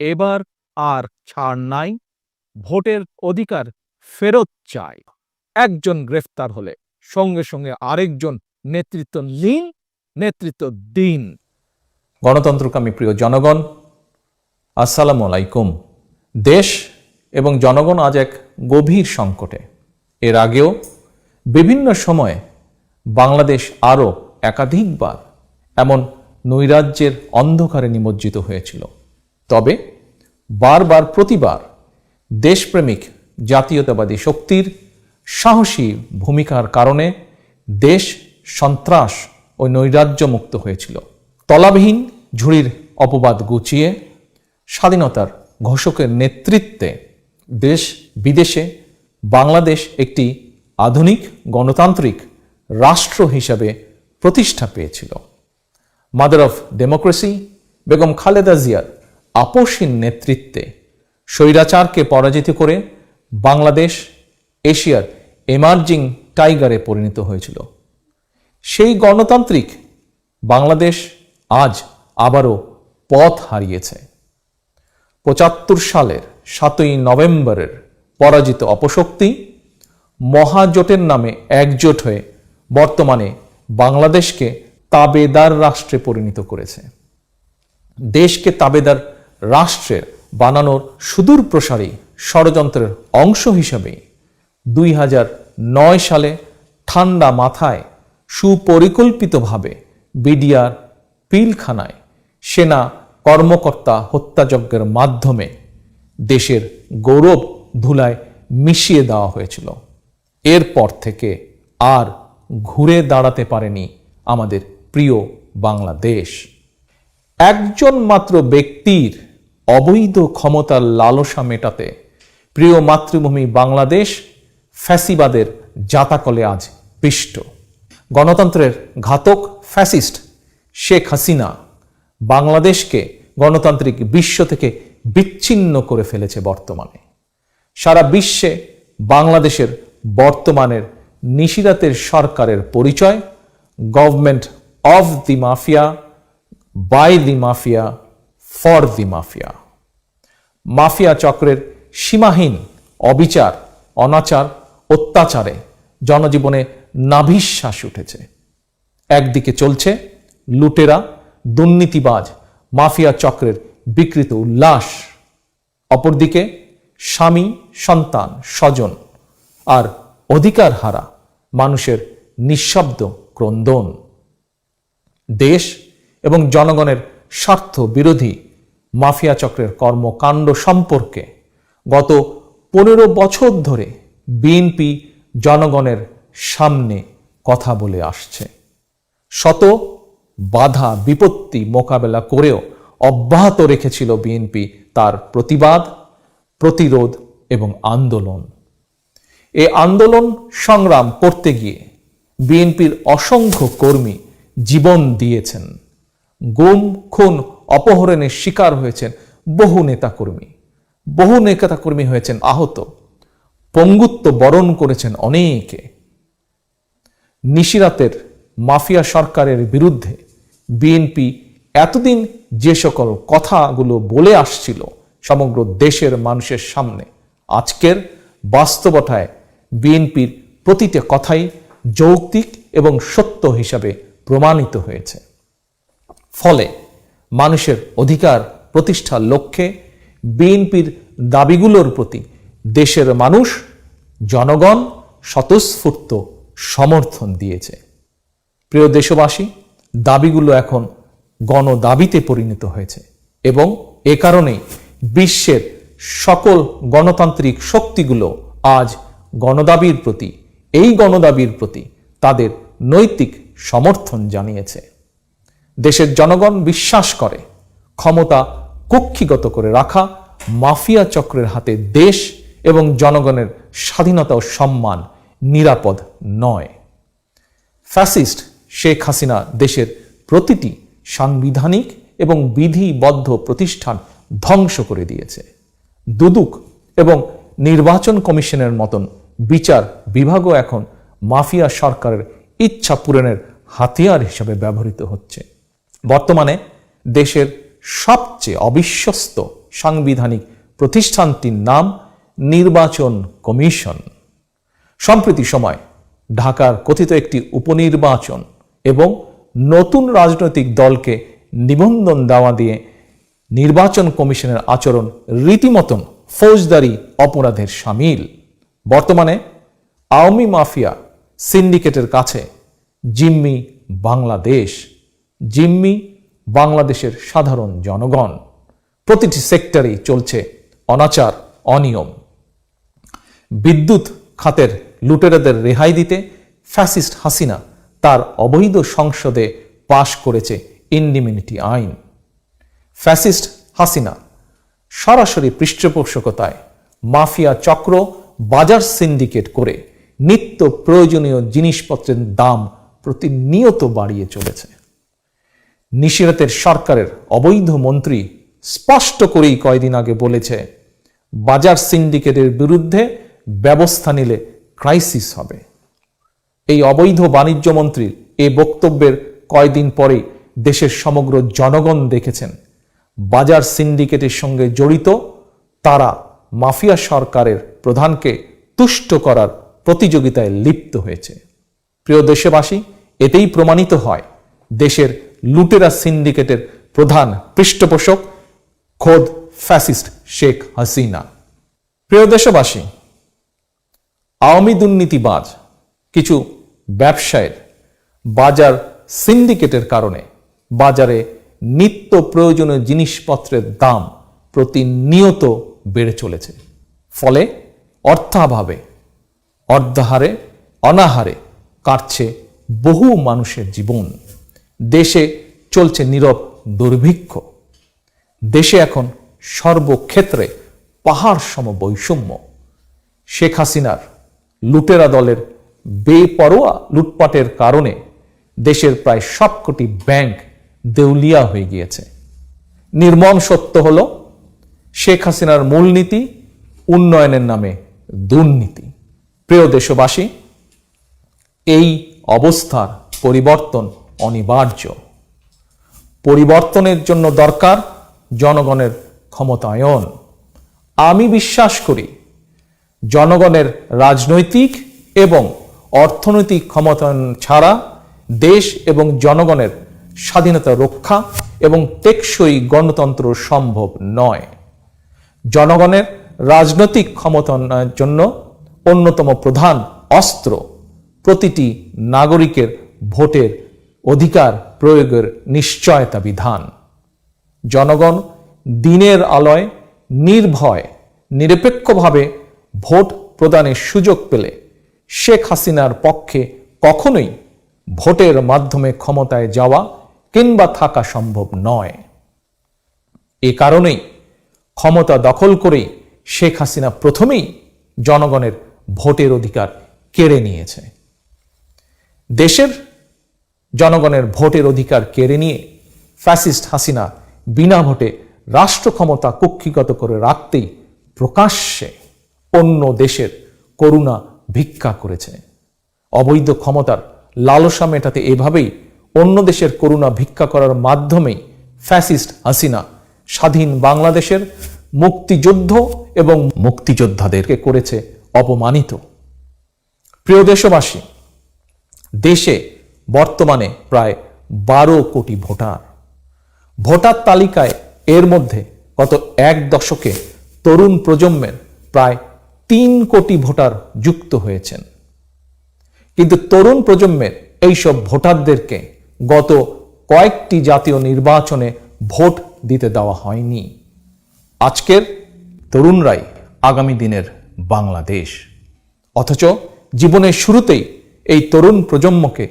এবার আর ছাড় নাই, ভোটের অধিকার ফেরত চাই। একজন গ্রেফতার হলে সঙ্গে সঙ্গে আরেকজন নেতৃত্ব নিন, নেতৃত্ব দিন। গণতন্ত্রকামী প্রিয় জনগণ, আসসালামু আলাইকুম। দেশ এবং জনগণ আজ এক গভীর সংকটে। এর আগেও বিভিন্ন সময়ে বাংলাদেশ আরও একাধিকবার এমন নৈরাজ্যের অন্ধকারে নিমজ্জিত হয়েছিল। তবে বারবার প্রতিবার দেশপ্রেমিক জাতীয়তাবাদী শক্তির সাহসী ভূমিকার কারণে দেশ সন্ত্রাস ও নৈরাজ্য মুক্ত হয়েছিল। তলাবিহীন ঝুড়ির অপবাদ গুছিয়ে স্বাধীনতার ঘোষকের নেতৃত্বে দেশ বিদেশে বাংলাদেশ একটি আধুনিক গণতান্ত্রিক রাষ্ট্র হিসাবে প্রতিষ্ঠা পেয়েছিল। Mother of democracy Begum Khaleda জিয়ার আপসহীন নেতৃত্বে স্বৈরাচারকে পরাজিত করে বাংলাদেশ এশিয়ার এমার্জিং টাইগারে পরিণত হয়েছিল। সেই গণতান্ত্রিক বাংলাদেশ আজ আবারও পথ হারিয়েছে। ৭৫ সালের ৭ই নভেম্বরের পরাজিত অপশক্তি মহাজোটের নামে একজোট হয়ে বর্তমানে বাংলাদেশকে তাবেদার রাষ্ট্রে পরিণত করেছে। দেশকে তাবেদার রাষ্ট্রের বানানোর সুদূর প্রসারী ষড়যন্ত্রের অংশ হিসেবে ২০০৯ সালে ঠান্ডা মাথায় সুপরিকল্পিতভাবে বিডিআর পিলখানায় সেনা কর্মকর্তা হত্যাযজ্ঞের মাধ্যমে দেশের গৌরব ধুলায় মিশিয়ে দেওয়া হয়েছিল। এরপর থেকে আর ঘুরে দাঁড়াতে পারেনি আমাদের প্রিয় বাংলাদেশ। একজন মাত্র ব্যক্তির অবৈধ ক্ষমতার লালসা মেটাতে প্রিয় মাতৃভূমি বাংলাদেশ ফ্যাসিবাদের জাতাকলে আজ পিষ্ট। গণতন্ত্রের ঘাতক ফ্যাসিস্ট শেখ হাসিনা বাংলাদেশকে গণতান্ত্রিক বিশ্ব থেকে বিচ্ছিন্ন করে ফেলেছে। বর্তমানে সারা বিশ্বে বাংলাদেশের বর্তমানের নিশিরাতের সরকারের পরিচয় government of the mafia, by the mafia, for the mafia. Mafia চক্রের সীমাহীন অবিচার, অনাচার, অত্যাচারে জনজীবনে নাভিশ্বাস উঠেছে। একদিকে চলছে লুটেরা, দুর্নীতিবাজ মাফিয়া চক্রের বিকৃত উল্লাস, অপরদিকে স্বামী, সন্তান, স্বজন আর অধিকার হারা মানুষের নিঃশব্দ ক্রন্দন। দেশ এবং জনগণের স্বার্থ বিরোধী মাফিয়া চক্রের কর্মকাণ্ড সম্পর্কে গত ১৫ বছর ধরে বিএনপি জনগণের সামনে কথা বলে আসছে। শত বাধা বিপত্তি মোকাবেলা করেও অব্যাহত রেখেছিল বিএনপি তার প্রতিবাদ, প্রতিরোধ এবং আন্দোলন। এই আন্দোলন সংগ্রাম করতে গিয়ে বিএনপির অসংখ্য কর্মী জীবন দিয়েছেন। গুম, খুন, অপহরণের শিকার হয়েছেন বহু নেতাকর্মী হয়েছেন আহত, পঙ্গুত্ব বরণ করেছেন অনেকে। নিশিরাতের মাফিয়া সরকারের বিরুদ্ধে বিএনপি এতদিন যে সকল কথাগুলো বলে আসছিল সমগ্র দেশের মানুষের সামনে, আজকের বাস্তবতায় বিএনপির প্রতিটা কথাই যৌক্তিক এবং সত্য হিসাবে প্রমাণিত হয়েছে। ফলে মানুষের অধিকার প্রতিষ্ঠার লক্ষ্যে বিএনপির দাবিগুলোর প্রতি দেশের মানুষ, জনগণ স্বতঃস্ফূর্ত সমর্থন দিয়েছে। প্রিয় দেশবাসী, দাবিগুলো এখন গণদাবিতে পরিণত হয়েছে এবং এ কারণেই বিশ্বের সকল গণতান্ত্রিক শক্তিগুলো আজ এই গণদাবির প্রতি তাদের নৈতিক সমর্থন জানিয়েছে। দেশের জনগণ বিশ্বাস করে ক্ষমতা কুক্ষিগত করে রাখা মাফিয়া চক্রের হাতে দেশ এবং জনগণের স্বাধীনতা ও সম্মান নিরাপদ নয়। ফ্যাসিস্ট শেখ হাসিনা দেশের প্রতিটি সাংবিধানিক এবং বিধিবদ্ধ প্রতিষ্ঠান ধ্বংস করে দিয়েছে। দুদক এবং নির্বাচন কমিশনের মতন বিচার বিভাগও এখন মাফিয়া সরকারের ইচ্ছা পূরণের হাতিয়ার হিসেবে ব্যবহৃত হচ্ছে। বর্তমানে দেশের সবচেয়ে অবিশ্বস্ত সাংবিধানিক প্রতিষ্ঠানটির নাম নির্বাচন কমিশন। সম্প্রতি সময় ঢাকার কথিত একটি উপনির্বাচন এবং নতুন রাজনৈতিক দলকে নিবন্ধন দেওয়া দিয়ে নির্বাচন কমিশনের আচরণ রীতিমতন ফৌজদারি অপরাধের শামিল। বর্তমানে আওয়ামী মাফিয়া সিন্ডিকেটের কাছে জিম্মি বাংলাদেশ, জিম্মি বাংলাদেশের সাধারণ জনগণ। প্রতিটি সেক্টরেই চলছে অনাচার, অনিয়ম। বিদ্যুৎ খাতের লুটেরাদের রেহাই দিতে ফ্যাসিস্ট হাসিনা তার অবৈধ সংসদে পাশ করেছে ইন্ডিমিনিটি আইন। ফ্যাসিস্ট হাসিনা সরাসরি পৃষ্ঠপোষকতায় মাফিয়া চক্র বাজার সিন্ডিকেট করে নিত্য প্রয়োজনীয় জিনিসপত্রের দাম প্রতিনিয়ত বাড়িয়ে চলেছে। নিশিরাতের সরকারের অবৈধ মন্ত্রী স্পষ্ট করেই কয়েকদিন আগে বলেছে, বাজার সিন্ডিকেটের বিরুদ্ধে ব্যবস্থা নিলে ক্রাইসিস হবে। এই অবৈধ বাণিজ্য মন্ত্রীর এই বক্তব্যের কয়েকদিন পরেই দেশের সমগ্র জনগণ দেখেছেন বাজার সিন্ডিকেটের সঙ্গে জড়িত তারা মাফিয়া সরকারের প্রধানকে তুষ্ট করার প্রতিযোগিতায় লিপ্ত হয়েছে। প্রিয় দেশবাসী, এতেই প্রমাণিত হয় দেশের লুটেরা সিন্ডিকেটের প্রধান পৃষ্ঠপোষক খোদ ফ্যাসিস্ট শেখ হাসিনা। প্রিয় দেশবাসী, আওয়ামী দুর্নীতিবাজ কিছু ব্যবসায়ের বাজার সিন্ডিকেটের কারণে বাজারে নিত্য প্রয়োজনীয় জিনিসপত্রের দাম প্রতিনিয়ত বেড়ে চলেছে। ফলে অর্থাভাবে, অর্ধাহারে, অনাহারে কাটছে বহু মানুষের জীবন। দেশে চলছে নীরব দুর্ভিক্ষ। দেশে এখন সর্বক্ষেত্রে পাহাড় সম বৈষম্য। শেখ হাসিনার লুটেরা দলের বেপরোয়া লুটপাটের কারণে দেশের প্রায় সবকটি ব্যাংক দেউলিয়া হয়ে গিয়েছে। নির্মম সত্য হল, শেখ হাসিনার মূলনীতি উন্নয়নের নামে দুর্নীতি। প্রিয় দেশবাসী, এই অবস্থার পরিবর্তন অনিবার্য। পরিবর্তনের জন্য দরকার জনগণের ক্ষমতায়ন। আমি বিশ্বাস করি জনগণের রাজনৈতিক এবং অর্থনৈতিক ক্ষমতায়ন ছাড়া দেশ এবং জনগণের স্বাধীনতা রক্ষা এবং টেকসই গণতন্ত্র সম্ভব নয়। জনগণের রাজনৈতিক ক্ষমতায়নের জন্য অন্যতম প্রধান অস্ত্র প্রতিটি নাগরিকের ভোটের অধিকার প্রয়োগের নিশ্চয়তা বিধান। জনগণ দিনের আলোয় নির্ভয় নিরপেক্ষভাবে ভোট প্রদানের সুযোগ পেলে শেখ হাসিনার পক্ষে কখনোই ভোটের মাধ্যমে ক্ষমতায় যাওয়া কিংবা থাকা সম্ভব নয়। এ কারণেই ক্ষমতা দখল করেই শেখ হাসিনা প্রথমেই জনগণের ভোটের অধিকার কেড়ে নিয়েছে। দেশের জনগণের ভোটের অধিকার কেড়ে নিয়ে ফ্যাসিস্ট হাসিনা বিনা ভোটে রাষ্ট্র ক্ষমতা কুক্ষিগত করে রাখতেই প্রকাশ্যে অন্য দেশের করুণা ভিক্ষা করেছে। অবৈধ ক্ষমতার লালসা মেটাতে এভাবেই অন্য দেশের করুণা ভিক্ষা করার মাধ্যমেই ফ্যাসিস্ট হাসিনা স্বাধীন বাংলাদেশের মুক্তিযুদ্ধ এবং মুক্তিযোদ্ধাদেরকে করেছে অপমানিত। প্রিয় দেশবাসী, দেশে বর্তমানে প্রায় 12 কোটি ভোটার। ভোটার তালিকায় এর মধ্যে গত এক দশকে তরুণ প্রজন্মের প্রায় 3 কোটি ভোটার যুক্ত হয়েছেন। কিন্তু তরুণ প্রজন্মের এইসব ভোটারদেরকে গত কয়েকটি জাতীয় নির্বাচনে ভোট দিতে দেওয়া হয়নি। আজকের তরুণরাই আগামী দিনের বাংলাদেশ। অথচ জীবনের শুরুতেই এই তরুণ প্রজন্মকে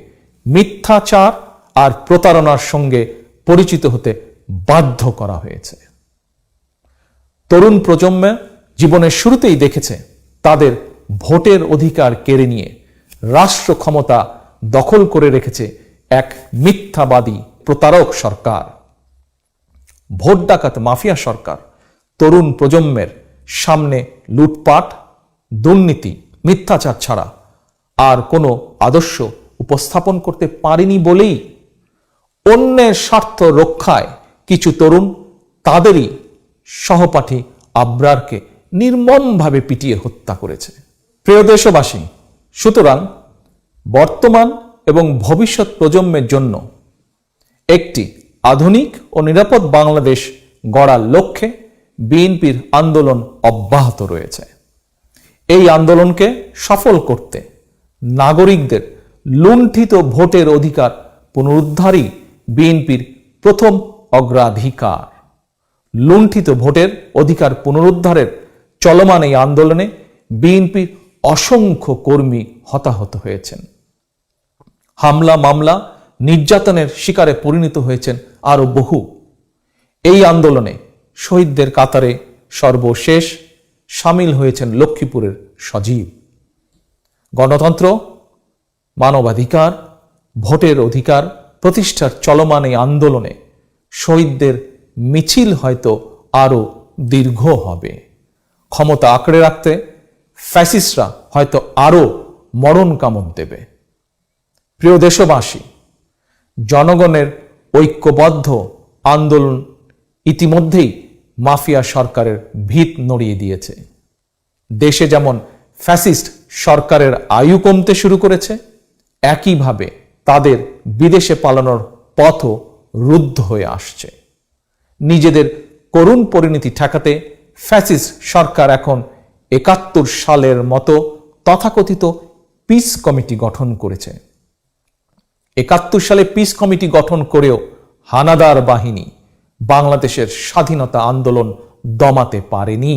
মিথ্যাচার আর প্রতারণার সঙ্গে পরিচিত হতে বাধ্য করা হয়েছে। তরুণ প্রজন্ম জীবনের শুরুতেই দেখেছে তাদের ভোটের অধিকার কেড়ে নিয়ে রাষ্ট্র ক্ষমতা দখল করে রেখেছে এক মিথ্যাবাদী প্রতারক সরকার। ভোট ডাকাত মাফিয়া সরকার তরুণ প্রজন্মের সামনে লুটপাট, দুর্নীতি, মিথ্যাচার ছাড়া আর কোনো আদর্শ উপস্থাপন করতে পারেনি বলেই অন্যের স্বার্থ রক্ষায় কিছু তরুণ তাদেরই সহপাঠী আবরারকে নির্মমভাবে পিটিয়ে হত্যা করেছে। প্রিয় দেশবাসী, সুতরাং বর্তমান এবং ভবিষ্যৎ প্রজন্মের জন্য একটি আধুনিক ও নিরাপদ বাংলাদেশ গড়ার লক্ষ্যে বিএনপির আন্দোলন অব্যাহত রয়েছে। এই আন্দোলনকে সফল করতে নাগরিকদের লুণ্ঠিত ভোটের অধিকার পুনরুদ্ধারই বিএনপির প্রথম অগ্রাধিকার। লুণ্ঠিত ভোটের অধিকার পুনরুদ্ধারের চলমান এই আন্দোলনে বিএনপির অসংখ্য কর্মী হতাহত হয়েছেন। হামলা, মামলা, নির্যাতনের শিকারে পরিণত হয়েছেন আরো বহু। এই আন্দোলনে শহীদদের কাতারে সর্বশেষ সামিল হয়েছেন লক্ষ্মীপুরের সজীব। গণতন্ত্র, মানবাধিকার, ভোটের অধিকার প্রতিষ্ঠার চলমান এই আন্দোলনে শহীদদের মিছিল হয়তো আরো দীর্ঘ হবে। ক্ষমতা আঁকড়ে রাখতে ফ্যাসিস্টরা হয়তো আরো মরণ কামড় দেবে। প্রিয় দেশবাসী, জনগণের ঐক্যবদ্ধ আন্দোলন ইতিমধ্যেই মাফিয়া সরকারের ভিত নড়িয়ে দিয়েছে। দেশে যেমন ফ্যাসিস্ট সরকারের আয়ু কমতে শুরু করেছে, একইভাবে তাদের বিদেশে পালানোর পথও রুদ্ধ হয়ে আসছে। নিজেদের করুণ পরিণতি ঠেকাতে ফ্যাসিস্ট সরকার এখন ৭১ সালের মতো তথাকথিত পিস কমিটি গঠন করেছে। ৭১ সালে পিস কমিটি গঠন করেও হানাদার বাহিনী বাংলাদেশের স্বাধীনতা আন্দোলন দমাতে পারেনি।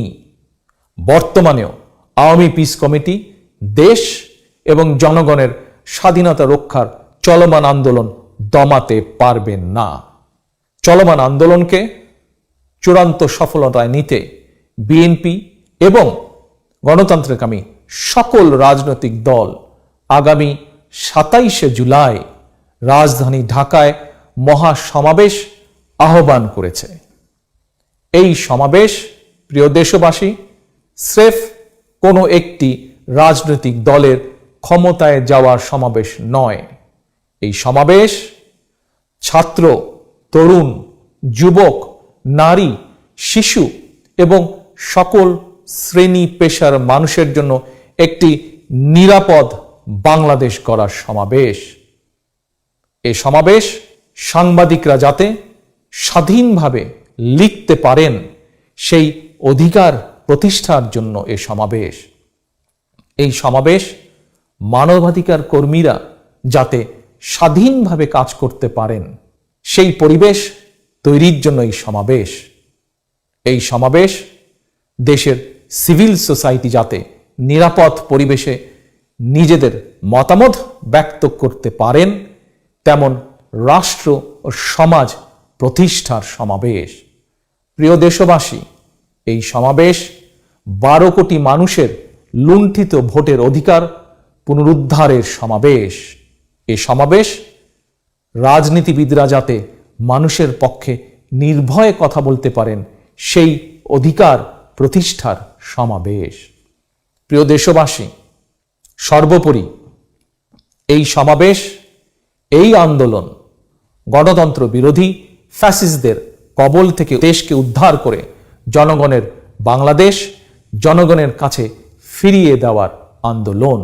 বর্তমানেও আওয়ামী পিস কমিটি দেশ এবং জনগণের স্বাধীনতা রক্ষার চলমান আন্দোলন দমাতে পারবে না। চলমান আন্দোলনকে চূড়ান্ত সফলতায় নিতে বিএনপি এবং গণতন্ত্রকামী সকল রাজনৈতিক দল আগামী ২৭শে জুলাই রাজধানী ঢাকায় মহাসমাবেশ আহ্বান করেছে। এই সমাবেশ, প্রিয় দেশবাসী, স্রেফ কোনো একটি রাজনৈতিক দলের ক্ষমতায় যাওয়ার সমাবেশ নয়। এই সমাবেশ ছাত্র, তরুণ, যুবক, নারী, শিশু এবং সকল শ্রেণী পেশার মানুষের জন্য একটি নিরাপদ বাংলাদেশ গড়ার সমাবেশ। এই সমাবেশ সাংবাদিকরা যাতে স্বাধীনভাবে লিখতে পারেন সেই অধিকার প্রতিষ্ঠার জন্য এই সমাবেশ। এই সমাবেশ মানবাধিকার কর্মীরা যাতে স্বাধীনভাবে কাজ করতে পারেন সেই পরিবেশ তৈরির জন্য এই সমাবেশ। এই সমাবেশ দেশের সিভিল সোসাইটি যাতে নিরাপদ পরিবেশে নিজেদের মতামত ব্যক্ত করতে পারেন তেমন রাষ্ট্র ও সমাজ প্রতিষ্ঠার সমাবেশ। প্রিয় দেশবাসী, এই সমাবেশ ১২ কোটি মানুষের লুণ্ঠিত ভোটের অধিকার পুনরুদ্ধারের সমাবেশ। এই সমাবেশ রাজনীতিবিদরা যাতে মানুষের পক্ষে নির্ভয়ে কথা বলতে পারেন সেই অধিকার প্রতিষ্ঠার সমাবেশ। প্রিয় দেশবাসী, সর্বোপরি এই সমাবেশ, এই আন্দোলন গণতন্ত্র বিরোধী ফ্যাসিস্টদের কবল থেকে দেশকে উদ্ধার করে জনগণের বাংলাদেশ জনগণের কাছে ফিরিয়ে দেওয়ার আন্দোলন।